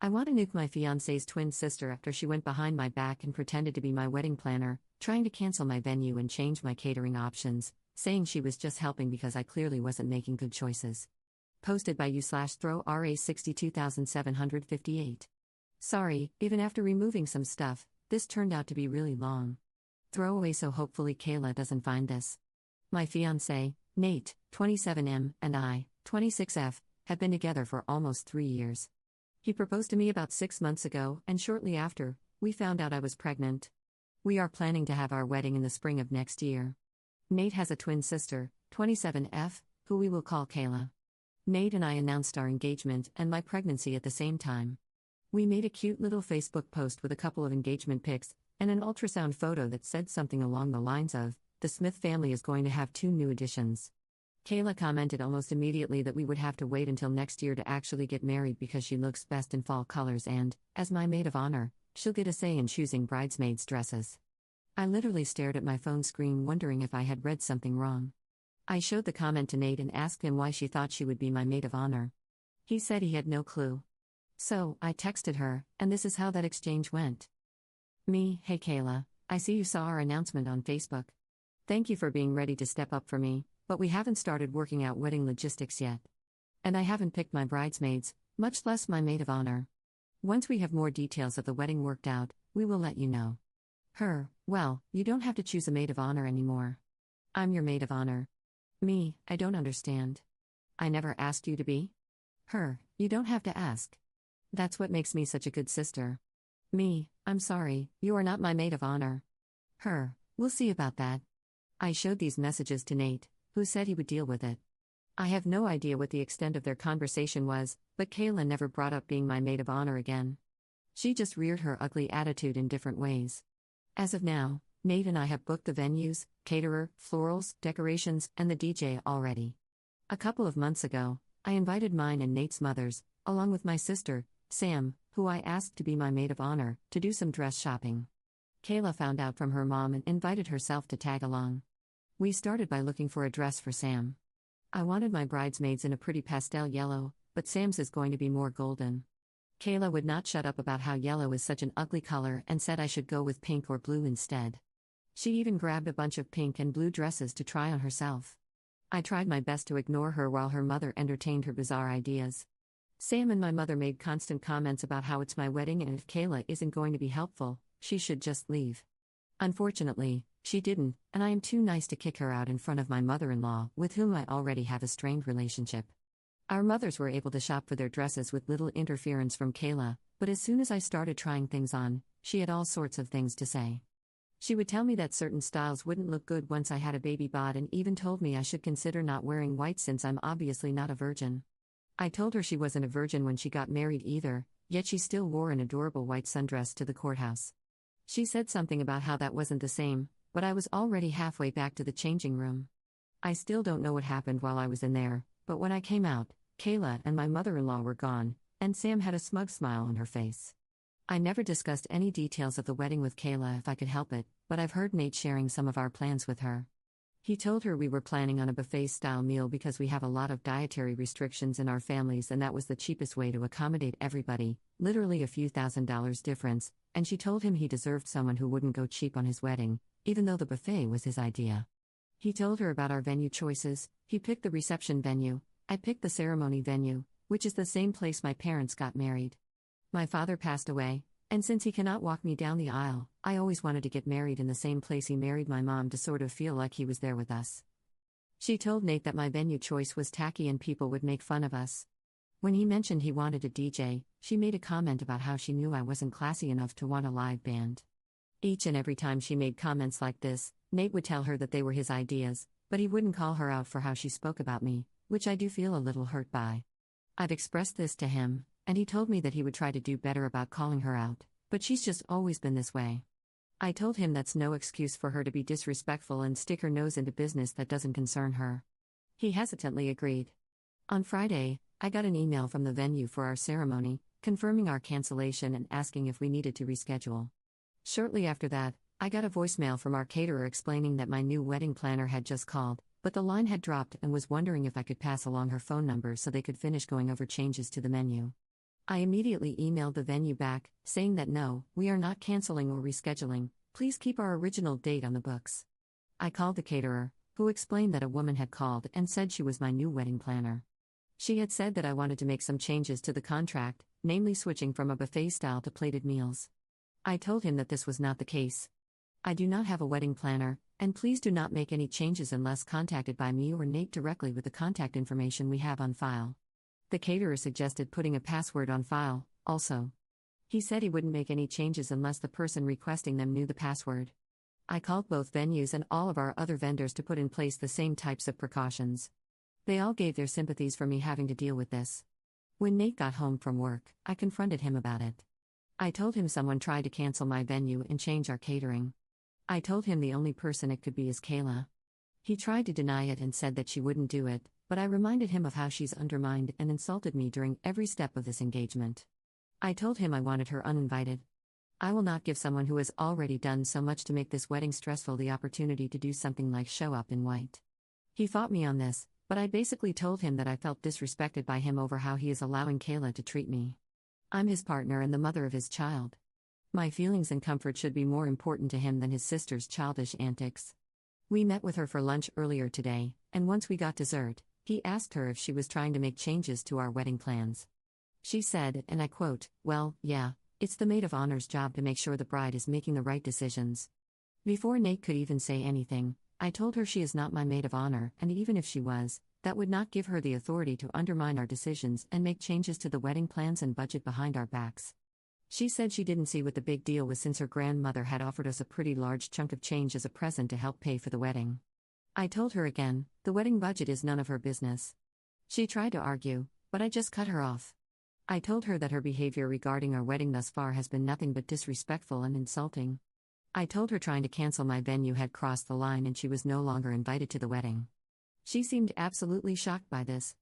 I want to nuke my fiancé's twin sister after she went behind my back and pretended to be my wedding planner, trying to cancel my venue and change my catering options, saying she was just helping because I clearly wasn't making good choices. Posted by you/throw RA 62758. Sorry, even after removing some stuff, this turned out to be really long. Throwaway, so hopefully Kayla doesn't find this. My fiancé, Nate, 27M, and I, 26F, have been together for almost 3 years. He proposed to me about 6 months ago, and shortly after, we found out I was pregnant. We are planning to have our wedding in the spring of next year. Nate has a twin sister, 27F, who we will call Kayla. Nate and I announced our engagement and my pregnancy at the same time. We made a cute little Facebook post with a couple of engagement pics and an ultrasound photo that said something along the lines of, "The Smith family is going to have 2 new additions." Kayla commented almost immediately that we would have to wait until next year to actually get married because she looks best in fall colors and, as my maid of honor, she'll get a say in choosing bridesmaids' dresses. I literally stared at my phone screen wondering if I had read something wrong. I showed the comment to Nate and asked him why she thought she would be my maid of honor. He said he had no clue. So, I texted her, and this is how that exchange went. Me, "Hey Kayla, I see you saw our announcement on Facebook. Thank you for being ready to step up for me, but we haven't started working out wedding logistics yet. And I haven't picked my bridesmaids, much less my maid of honor. Once we have more details of the wedding worked out, we will let you know." Her, "Well, you don't have to choose a maid of honor anymore. I'm your maid of honor." Me, "I don't understand. I never asked you to be?" Her, "You don't have to ask. That's what makes me such a good sister." Me, "I'm sorry, you are not my maid of honor." Her, "We'll see about that." I showed these messages to Nate, who said he would deal with it. I have no idea what the extent of their conversation was, but Kayla never brought up being my maid of honor again. She just reared her ugly attitude in different ways. As of now, Nate and I have booked the venues, caterer, florals, decorations, and the DJ already. A couple of months ago, I invited mine and Nate's mothers, along with my sister, Sam, who I asked to be my maid of honor, to do some dress shopping. Kayla found out from her mom and invited herself to tag along. We started by looking for a dress for Sam. I wanted my bridesmaids in a pretty pastel yellow, but Sam's is going to be more golden. Kayla would not shut up about how yellow is such an ugly color and said I should go with pink or blue instead. She even grabbed a bunch of pink and blue dresses to try on herself. I tried my best to ignore her while her mother entertained her bizarre ideas. Sam and my mother made constant comments about how it's my wedding and if Kayla isn't going to be helpful, she should just leave. Unfortunately, she didn't, and I am too nice to kick her out in front of my mother-in-law, with whom I already have a strained relationship. Our mothers were able to shop for their dresses with little interference from Kayla, but as soon as I started trying things on, she had all sorts of things to say. She would tell me that certain styles wouldn't look good once I had a baby bod and even told me I should consider not wearing white since I'm obviously not a virgin. I told her she wasn't a virgin when she got married either, yet she still wore an adorable white sundress to the courthouse. She said something about how that wasn't the same, but I was already halfway back to the changing room. I still don't know what happened while I was in there, but when I came out, Kayla and my mother-in-law were gone, and Sam had a smug smile on her face. I never discussed any details of the wedding with Kayla if I could help it, but I've heard Nate sharing some of our plans with her. He told her we were planning on a buffet-style meal because we have a lot of dietary restrictions in our families and that was the cheapest way to accommodate everybody, literally a few $1,000s difference, and she told him he deserved someone who wouldn't go cheap on his wedding, even though the buffet was his idea. He told her about our venue choices. He picked the reception venue, I picked the ceremony venue, which is the same place my parents got married. My father passed away, and since he cannot walk me down the aisle, I always wanted to get married in the same place he married my mom to sort of feel like he was there with us. She told Nate that my venue choice was tacky and people would make fun of us. When he mentioned he wanted a DJ, she made a comment about how she knew I wasn't classy enough to want a live band. Each and every time she made comments like this, Nate would tell her that they were his ideas, but he wouldn't call her out for how she spoke about me, which I do feel a little hurt by. I've expressed this to him, and he told me that he would try to do better about calling her out, but she's just always been this way. I told him that's no excuse for her to be disrespectful and stick her nose into business that doesn't concern her. He hesitantly agreed. On Friday, I got an email from the venue for our ceremony, confirming our cancellation and asking if we needed to reschedule. Shortly after that, I got a voicemail from our caterer explaining that my new wedding planner had just called, but the line had dropped and was wondering if I could pass along her phone number so they could finish going over changes to the menu. I immediately emailed the venue back, saying that no, we are not canceling or rescheduling, please keep our original date on the books. I called the caterer, who explained that a woman had called and said she was my new wedding planner. She had said that I wanted to make some changes to the contract, namely switching from a buffet style to plated meals. I told him that this was not the case. I do not have a wedding planner, and please do not make any changes unless contacted by me or Nate directly with the contact information we have on file. The caterer suggested putting a password on file, also. He said he wouldn't make any changes unless the person requesting them knew the password. I called both venues and all of our other vendors to put in place the same types of precautions. They all gave their sympathies for me having to deal with this. When Nate got home from work, I confronted him about it. I told him someone tried to cancel my venue and change our catering. I told him the only person it could be is Kayla. He tried to deny it and said that she wouldn't do it, but I reminded him of how she's undermined and insulted me during every step of this engagement. I told him I wanted her uninvited. I will not give someone who has already done so much to make this wedding stressful the opportunity to do something like show up in white. He fought me on this, but I basically told him that I felt disrespected by him over how he is allowing Kayla to treat me. I'm his partner and the mother of his child. My feelings and comfort should be more important to him than his sister's childish antics. We met with her for lunch earlier today, and once we got dessert, he asked her if she was trying to make changes to our wedding plans. She said, and I quote, "Well, yeah, it's the maid of honor's job to make sure the bride is making the right decisions." Before Nate could even say anything, I told her she is not my maid of honor, and even if she was, that would not give her the authority to undermine our decisions and make changes to the wedding plans and budget behind our backs. She said she didn't see what the big deal was since her grandmother had offered us a pretty large chunk of change as a present to help pay for the wedding. I told her again, the wedding budget is none of her business. She tried to argue, but I just cut her off. I told her that her behavior regarding our wedding thus far has been nothing but disrespectful and insulting. I told her trying to cancel my venue had crossed the line and she was no longer invited to the wedding. She seemed absolutely shocked by this.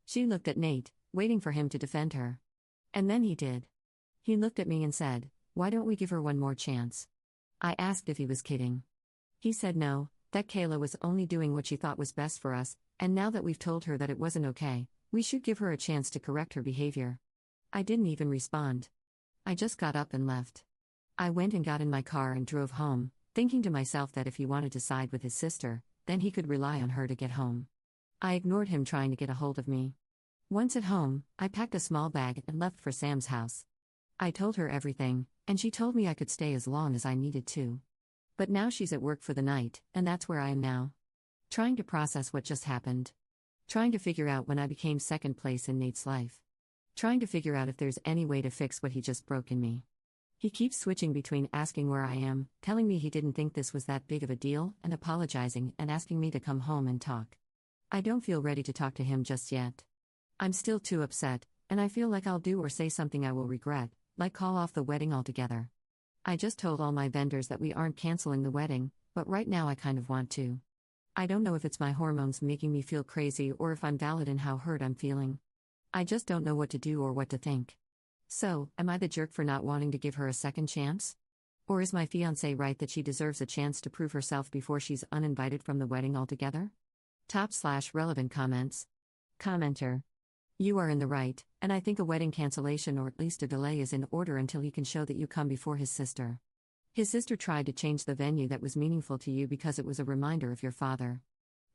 She looked at Nate, waiting for him to defend her. And then he did. He looked at me and said, "Why don't we give her one more chance?" I asked if he was kidding. He said no, that Kayla was only doing what she thought was best for us, and now that we've told her that it wasn't okay, we should give her a chance to correct her behavior. I didn't even respond. I just got up and left. I went and got in my car and drove home, thinking to myself that if he wanted to side with his sister, then he could rely on her to get home. I ignored him trying to get a hold of me. Once at home, I packed a small bag and left for Sam's house. I told her everything, and she told me I could stay as long as I needed to. But now she's at work for the night, and that's where I am now. Trying to process what just happened. Trying to figure out when I became second place in Nate's life. Trying to figure out if there's any way to fix what he just broke in me. He keeps switching between asking where I am, telling me he didn't think this was that big of a deal, and apologizing and asking me to come home and talk. I don't feel ready to talk to him just yet. I'm still too upset, and I feel like I'll do or say something I will regret, like call off the wedding altogether. I just told all my vendors that we aren't canceling the wedding, but right now I kind of want to. I don't know if it's my hormones making me feel crazy or if I'm valid in how hurt I'm feeling. I just don't know what to do or what to think. So, am I the jerk for not wanting to give her a second chance? Or is my fiancé right that she deserves a chance to prove herself before she's uninvited from the wedding altogether? /relevant comments. Commenter. You are in the right, and I think a wedding cancellation or at least a delay is in order until he can show that you come before his sister. His sister tried to change the venue that was meaningful to you because it was a reminder of your father.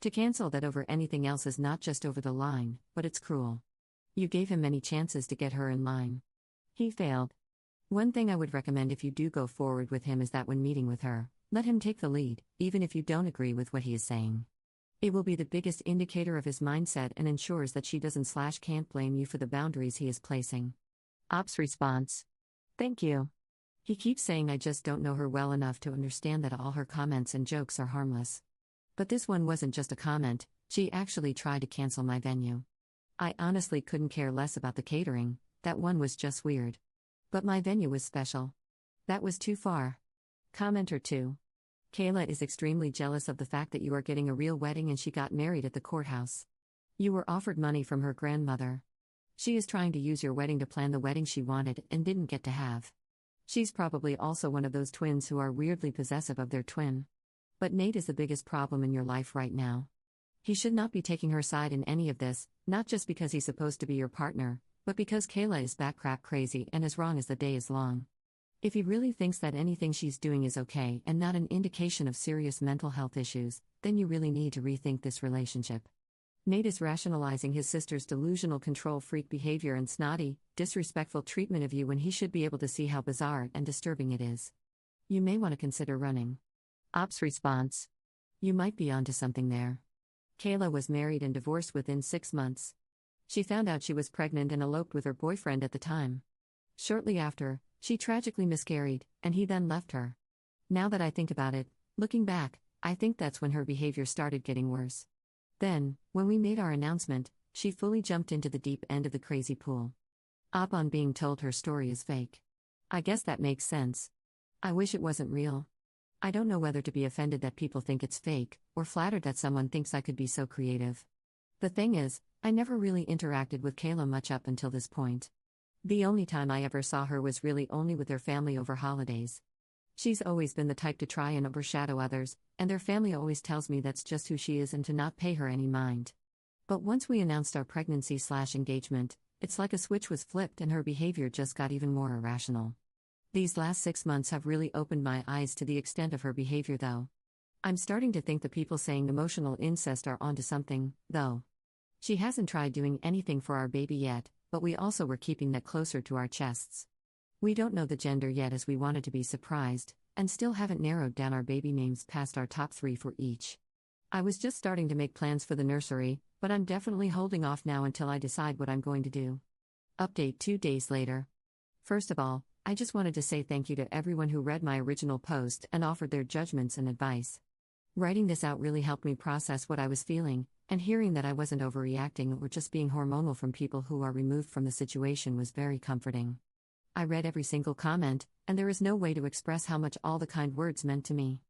To cancel that over anything else is not just over the line, but it's cruel. You gave him many chances to get her in line. He failed. One thing I would recommend if you do go forward with him is that when meeting with her, let him take the lead, even if you don't agree with what he is saying. It will be the biggest indicator of his mindset and ensures that she doesn't/can't blame you for the boundaries he is placing. Ops response. Thank you. He keeps saying I just don't know her well enough to understand that all her comments and jokes are harmless. But this one wasn't just a comment, she actually tried to cancel my venue. I honestly couldn't care less about the catering, that one was just weird. But my venue was special. That was too far. Commenter 2. Kayla is extremely jealous of the fact that you are getting a real wedding and she got married at the courthouse. You were offered money from her grandmother. She is trying to use your wedding to plan the wedding she wanted and didn't get to have. She's probably also one of those twins who are weirdly possessive of their twin. But Nate is the biggest problem in your life right now. He should not be taking her side in any of this, not just because he's supposed to be your partner, but because Kayla is batcrap crazy and as wrong as the day is long. If he really thinks that anything she's doing is okay and not an indication of serious mental health issues, then you really need to rethink this relationship. Nate is rationalizing his sister's delusional control freak behavior and snotty, disrespectful treatment of you when he should be able to see how bizarre and disturbing it is. You may want to consider running. Ops response. You might be onto something there. Kayla was married and divorced within 6 months. She found out she was pregnant and eloped with her boyfriend at the time. Shortly after, she tragically miscarried, and he then left her. Now that I think about it, looking back, I think that's when her behavior started getting worse. Then, when we made our announcement, she fully jumped into the deep end of the crazy pool. Upon being told her story is fake. I guess that makes sense. I wish it wasn't real. I don't know whether to be offended that people think it's fake, or flattered that someone thinks I could be so creative. The thing is, I never really interacted with Kayla much up until this point. The only time I ever saw her was really only with their family over holidays. She's always been the type to try and overshadow others, and their family always tells me that's just who she is and to not pay her any mind. But once we announced our pregnancy/engagement, it's like a switch was flipped and her behavior just got even more irrational. These last 6 months have really opened my eyes to the extent of her behavior though. I'm starting to think the people saying emotional incest are onto something, though. She hasn't tried doing anything for our baby yet, but we also were keeping that closer to our chests. We don't know the gender yet as we wanted to be surprised, and still haven't narrowed down our baby names past our top 3 for each. I was just starting to make plans for the nursery, but I'm definitely holding off now until I decide what I'm going to do. Update 2 days later. First of all, I just wanted to say thank you to everyone who read my original post and offered their judgments and advice. Writing this out really helped me process what I was feeling, and hearing that I wasn't overreacting or just being hormonal from people who are removed from the situation was very comforting. I read every single comment, and there is no way to express how much all the kind words meant to me.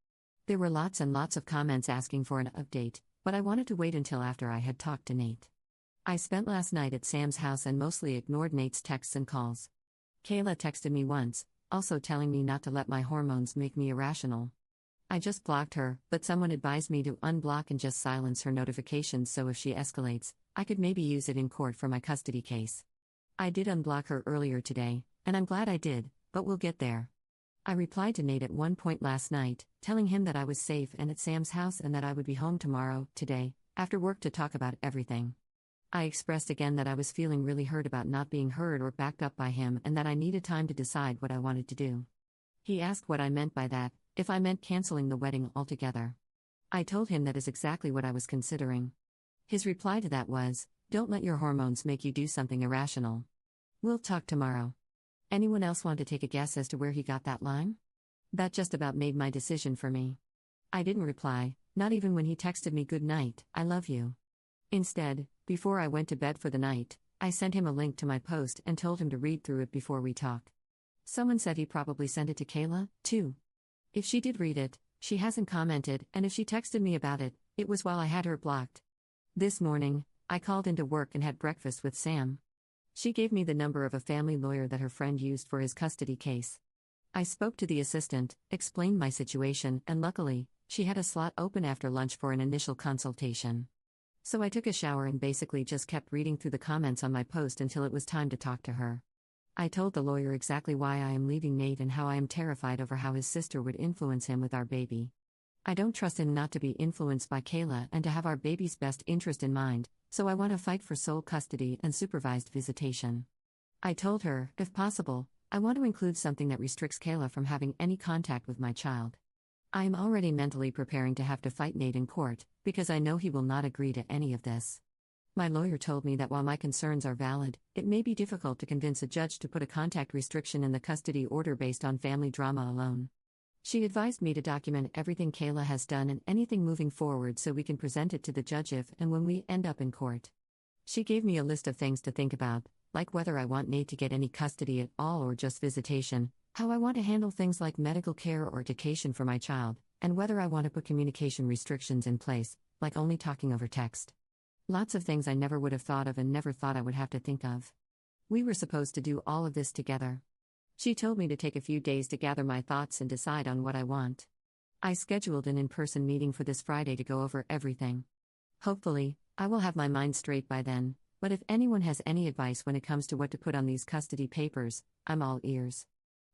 There were lots and lots of comments asking for an update, but I wanted to wait until after I had talked to Nate. I spent last night at Sam's house and mostly ignored Nate's texts and calls. Kayla texted me once, also telling me not to let my hormones make me irrational. I just blocked her, but someone advised me to unblock and just silence her notifications so if she escalates, I could maybe use it in court for my custody case. I did unblock her earlier today, and I'm glad I did, but we'll get there. I replied to Nate at one point last night, telling him that I was safe and at Sam's house and that I would be home tomorrow, today, after work to talk about everything. I expressed again that I was feeling really hurt about not being heard or backed up by him and that I needed time to decide what I wanted to do. He asked what I meant by that, if I meant canceling the wedding altogether. I told him that is exactly what I was considering. His reply to that was, "Don't let your hormones make you do something irrational. We'll talk tomorrow." Anyone else want to take a guess as to where he got that line? That just about made my decision for me. I didn't reply, not even when he texted me "Good night, I love you." Instead, before I went to bed for the night, I sent him a link to my post and told him to read through it before we talk. Someone said he probably sent it to Kayla, too. If she did read it, she hasn't commented, and if she texted me about it, it was while I had her blocked. This morning, I called into work and had breakfast with Sam. She gave me the number of a family lawyer that her friend used for his custody case. I spoke to the assistant, explained my situation, and luckily, she had a slot open after lunch for an initial consultation. So I took a shower and basically just kept reading through the comments on my post until it was time to talk to her. I told the lawyer exactly why I am leaving Nate and how I am terrified over how his sister would influence him with our baby. I don't trust him not to be influenced by Kayla and to have our baby's best interest in mind, so I want to fight for sole custody and supervised visitation. I told her, if possible, I want to include something that restricts Kayla from having any contact with my child. I am already mentally preparing to have to fight Nate in court, because I know he will not agree to any of this. My lawyer told me that while my concerns are valid, it may be difficult to convince a judge to put a contact restriction in the custody order based on family drama alone. She advised me to document everything Kayla has done and anything moving forward so we can present it to the judge if and when we end up in court. She gave me a list of things to think about, like whether I want Nate to get any custody at all or just visitation, how I want to handle things like medical care or education for my child, and whether I want to put communication restrictions in place, like only talking over text. Lots of things I never would have thought of and never thought I would have to think of. We were supposed to do all of this together. She told me to take a few days to gather my thoughts and decide on what I want. I scheduled an in-person meeting for this Friday to go over everything. Hopefully, I will have my mind straight by then, but if anyone has any advice when it comes to what to put on these custody papers, I'm all ears.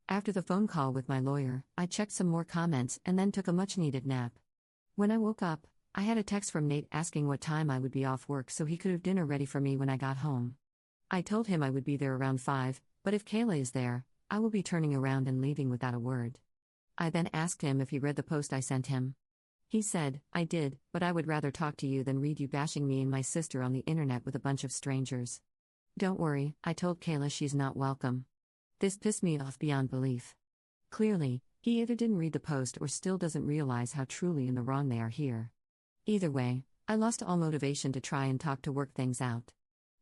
After the phone call with my lawyer, I checked some more comments and then took a much-needed nap. When I woke up, I had a text from Nate asking what time I would be off work so he could have dinner ready for me when I got home. I told him I would be there around 5, but if Kayla is there, I will be turning around and leaving without a word. I then asked him if he read the post I sent him. He said, I did, but I would rather talk to you than read you bashing me and my sister on the internet with a bunch of strangers. Don't worry, I told Kayla she's not welcome. This pissed me off beyond belief. Clearly, he either didn't read the post or still doesn't realize how truly in the wrong they are here. Either way, I lost all motivation to try and talk to work things out.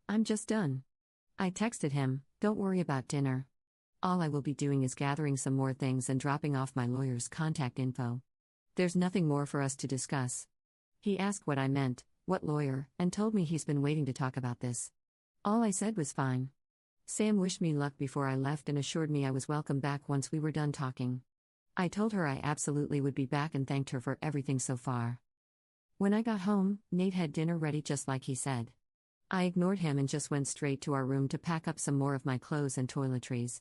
I'm just done. I texted him, don't worry about dinner. All I will be doing is gathering some more things and dropping off my lawyer's contact info. There's nothing more for us to discuss. He asked what I meant, what lawyer, and told me he's been waiting to talk about this. All I said was fine. Sam wished me luck before I left and assured me I was welcome back once we were done talking. I told her I absolutely would be back and thanked her for everything so far. When I got home, Nate had dinner ready just like he said. I ignored him and just went straight to our room to pack up some more of my clothes and toiletries.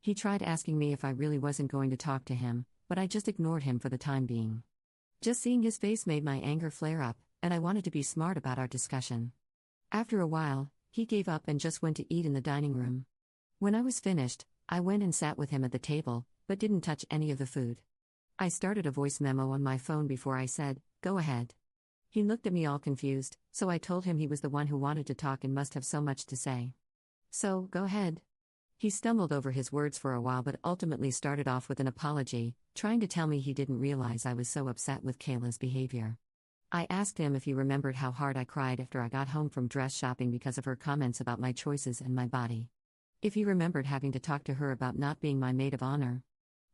He tried asking me if I really wasn't going to talk to him, but I just ignored him for the time being. Just seeing his face made my anger flare up, and I wanted to be smart about our discussion. After a while, he gave up and just went to eat in the dining room. When I was finished, I went and sat with him at the table, but didn't touch any of the food. I started a voice memo on my phone before I said, go ahead. He looked at me all confused, so I told him he was the one who wanted to talk and must have so much to say. So, go ahead. He stumbled over his words for a while but ultimately started off with an apology, trying to tell me he didn't realize I was so upset with Kayla's behavior. I asked him if he remembered how hard I cried after I got home from dress shopping because of her comments about my choices and my body. If he remembered having to talk to her about not being my maid of honor.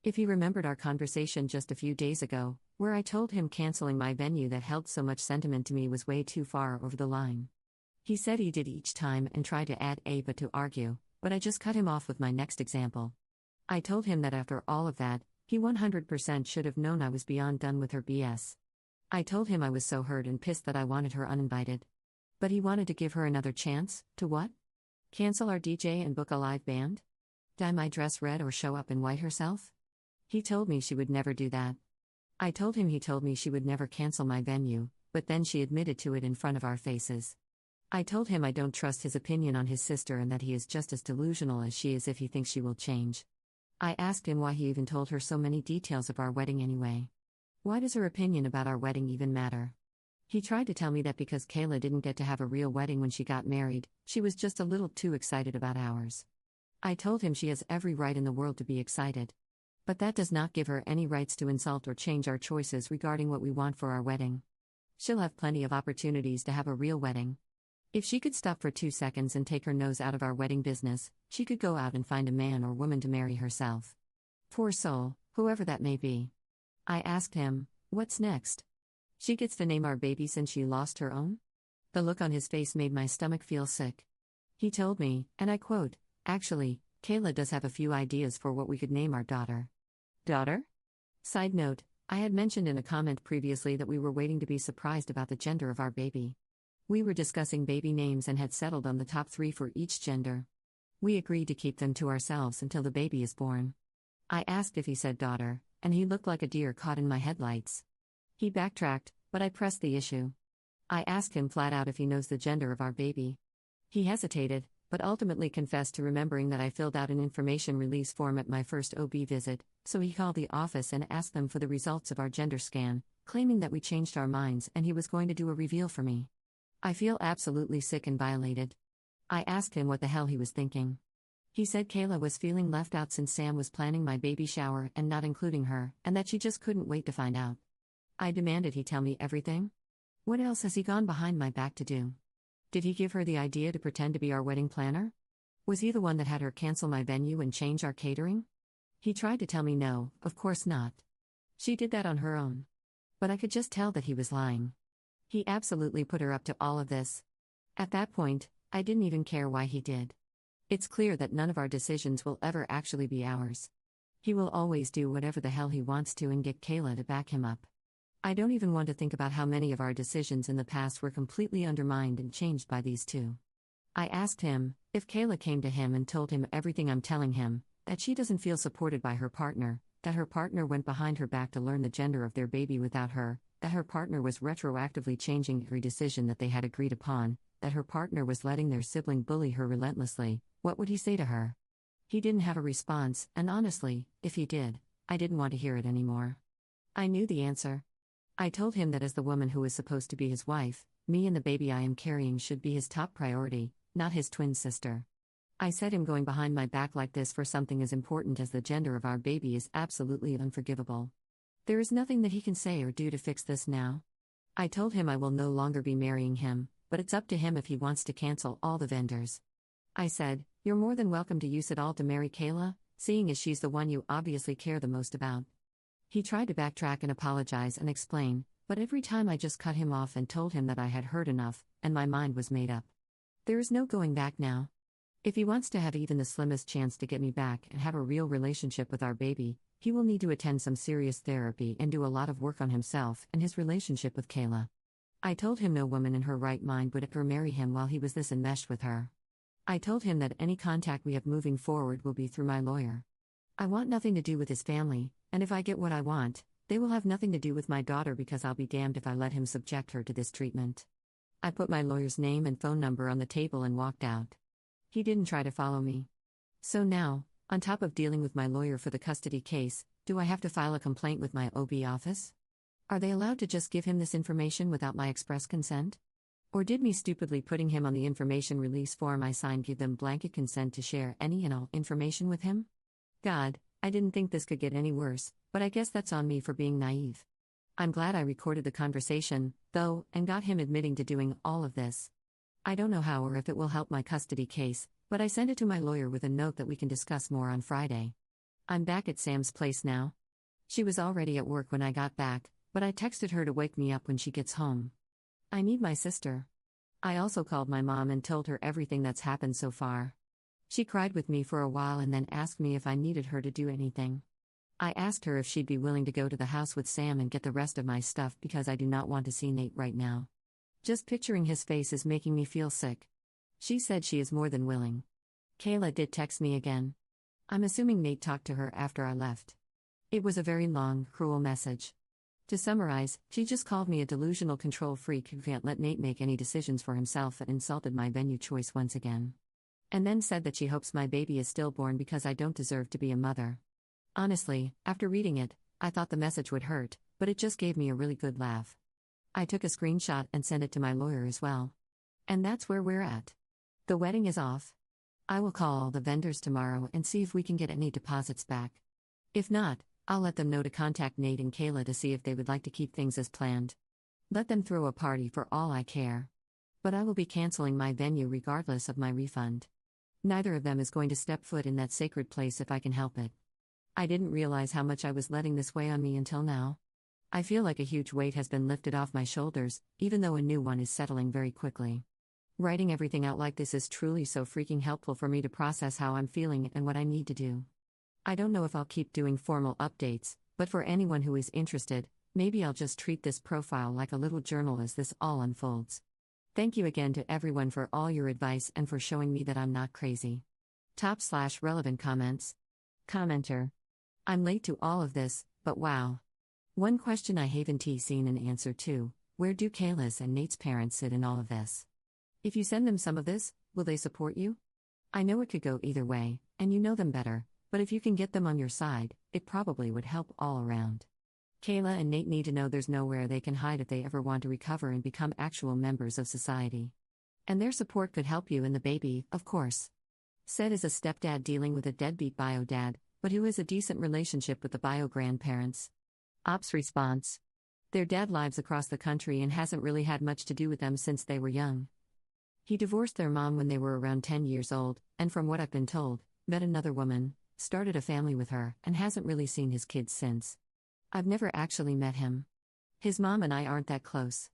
If he remembered our conversation just a few days ago, where I told him canceling my venue that held so much sentiment to me was way too far over the line. He said he did each time and tried to add a but to argue, but I just cut him off with my next example. I told him that after all of that, he 100% should have known I was beyond done with her BS. I told him I was so hurt and pissed that I wanted her uninvited. But he wanted to give her another chance, to what? Cancel our DJ and book a live band? Dye my dress red or show up in white herself? He told me she would never do that. I told him he told me she would never cancel my venue, but then she admitted to it in front of our faces. I told him I don't trust his opinion on his sister and that he is just as delusional as she is if he thinks she will change. I asked him why he even told her so many details of our wedding anyway. Why does her opinion about our wedding even matter? He tried to tell me that because Kayla didn't get to have a real wedding when she got married, she was just a little too excited about ours. I told him she has every right in the world to be excited. But that does not give her any rights to insult or change our choices regarding what we want for our wedding. She'll have plenty of opportunities to have a real wedding. If she could stop for 2 seconds and take her nose out of our wedding business, she could go out and find a man or woman to marry herself. Poor soul, whoever that may be. I asked him, what's next? She gets to name our baby since she lost her own? The look on his face made my stomach feel sick. He told me, and I quote, actually, Kayla does have a few ideas for what we could name our daughter. Daughter? Side note, I had mentioned in a comment previously that we were waiting to be surprised about the gender of our baby. We were discussing baby names and had settled on the top 3 for each gender. We agreed to keep them to ourselves until the baby is born. I asked if he said daughter, and he looked like a deer caught in my headlights. He backtracked, but I pressed the issue. I asked him flat out if he knows the gender of our baby. He hesitated, but ultimately confessed to remembering that I filled out an information release form at my first OB visit, so he called the office and asked them for the results of our gender scan, claiming that we changed our minds and he was going to do a reveal for me. I feel absolutely sick and violated. I asked him what the hell he was thinking. He said Kayla was feeling left out since Sam was planning my baby shower and not including her, and that she just couldn't wait to find out. I demanded he tell me everything. What else has he gone behind my back to do? Did he give her the idea to pretend to be our wedding planner? Was he the one that had her cancel my venue and change our catering? He tried to tell me no, of course not. She did that on her own. But I could just tell that he was lying. He absolutely put her up to all of this. At that point, I didn't even care why he did. It's clear that none of our decisions will ever actually be ours. He will always do whatever the hell he wants to and get Kayla to back him up. I don't even want to think about how many of our decisions in the past were completely undermined and changed by these two. I asked him if Kayla came to him and told him everything I'm telling him, that she doesn't feel supported by her partner, that her partner went behind her back to learn the gender of their baby without her, that her partner was retroactively changing every decision that they had agreed upon, that her partner was letting their sibling bully her relentlessly. What would he say to her? He didn't have a response, and honestly, if he did, I didn't want to hear it anymore. I knew the answer. I told him that as the woman who is supposed to be his wife, me and the baby I am carrying should be his top priority, not his twin sister. I said him going behind my back like this for something as important as the gender of our baby is absolutely unforgivable. There is nothing that he can say or do to fix this now. I told him I will no longer be marrying him, but it's up to him if he wants to cancel all the vendors. I said, "You're more than welcome to use it all to marry Kayla, seeing as she's the one you obviously care the most about." He tried to backtrack and apologize and explain, but every time I just cut him off and told him that I had heard enough, and my mind was made up. There is no going back now. If he wants to have even the slimmest chance to get me back and have a real relationship with our baby, he will need to attend some serious therapy and do a lot of work on himself and his relationship with Kayla. I told him no woman in her right mind would ever marry him while he was this enmeshed with her. I told him that any contact we have moving forward will be through my lawyer. I want nothing to do with his family, and if I get what I want, they will have nothing to do with my daughter because I'll be damned if I let him subject her to this treatment. I put my lawyer's name and phone number on the table and walked out. He didn't try to follow me. So now, on top of dealing with my lawyer for the custody case, do I have to file a complaint with my OB office? Are they allowed to just give him this information without my express consent? Or did me stupidly putting him on the information release form I signed give them blanket consent to share any and all information with him? God, I didn't think this could get any worse, but I guess that's on me for being naive. I'm glad I recorded the conversation, though, and got him admitting to doing all of this. I don't know how or if it will help my custody case, but I sent it to my lawyer with a note that we can discuss more on Friday. I'm back at Sam's place now. She was already at work when I got back, but I texted her to wake me up when she gets home. I need my sister. I also called my mom and told her everything that's happened so far. She cried with me for a while and then asked me if I needed her to do anything. I asked her if she'd be willing to go to the house with Sam and get the rest of my stuff because I do not want to see Nate right now. Just picturing his face is making me feel sick. She said she is more than willing. Kayla did text me again. I'm assuming Nate talked to her after I left. It was a very long, cruel message. To summarize, she just called me a delusional control freak who can't let Nate make any decisions for himself and insulted my venue choice once again. And then said that she hopes my baby is stillborn because I don't deserve to be a mother. Honestly, after reading it, I thought the message would hurt, but it just gave me a really good laugh. I took a screenshot and sent it to my lawyer as well. And that's where we're at. The wedding is off. I will call all the vendors tomorrow and see if we can get any deposits back. If not, I'll let them know to contact Nate and Kayla to see if they would like to keep things as planned. Let them throw a party for all I care. But I will be canceling my venue regardless of my refund. Neither of them is going to step foot in that sacred place if I can help it. I didn't realize how much I was letting this weigh on me until now. I feel like a huge weight has been lifted off my shoulders, even though a new one is settling very quickly. Writing everything out like this is truly so freaking helpful for me to process how I'm feeling and what I need to do. I don't know if I'll keep doing formal updates, but for anyone who is interested, maybe I'll just treat this profile like a little journal as this all unfolds. Thank you again to everyone for all your advice and for showing me that I'm not crazy. Top/relevant comments. Commenter. I'm late to all of this, but wow. One question I haven't seen an answer to: where do Kayla's and Nate's parents sit in all of this? If you send them some of this, will they support you? I know it could go either way, and you know them better, but if you can get them on your side, it probably would help all around. Kayla and Nate need to know there's nowhere they can hide if they ever want to recover and become actual members of society. And their support could help you and the baby, of course. Said is a stepdad dealing with a deadbeat bio dad, but who has a decent relationship with the bio grandparents. Ops response. Their dad lives across the country and hasn't really had much to do with them since they were young. He divorced their mom when they were around 10 years old, and from what I've been told, met another woman, started a family with her, and hasn't really seen his kids since. I've never actually met him. His mom and I aren't that close.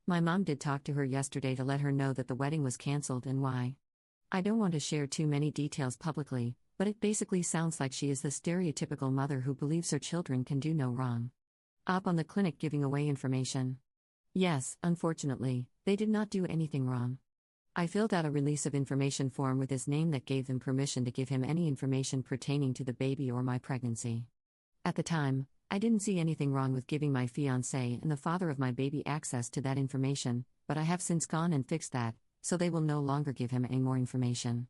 My mom did talk to her yesterday to let her know that the wedding was canceled and why. I don't want to share too many details publicly, but it basically sounds like she is the stereotypical mother who believes her children can do no wrong. Op on the clinic giving away information. Yes, unfortunately, they did not do anything wrong. I filled out a release of information form with his name that gave them permission to give him any information pertaining to the baby or my pregnancy. At the time, I didn't see anything wrong with giving my fiancé and the father of my baby access to that information, but I have since gone and fixed that, so they will no longer give him any more information.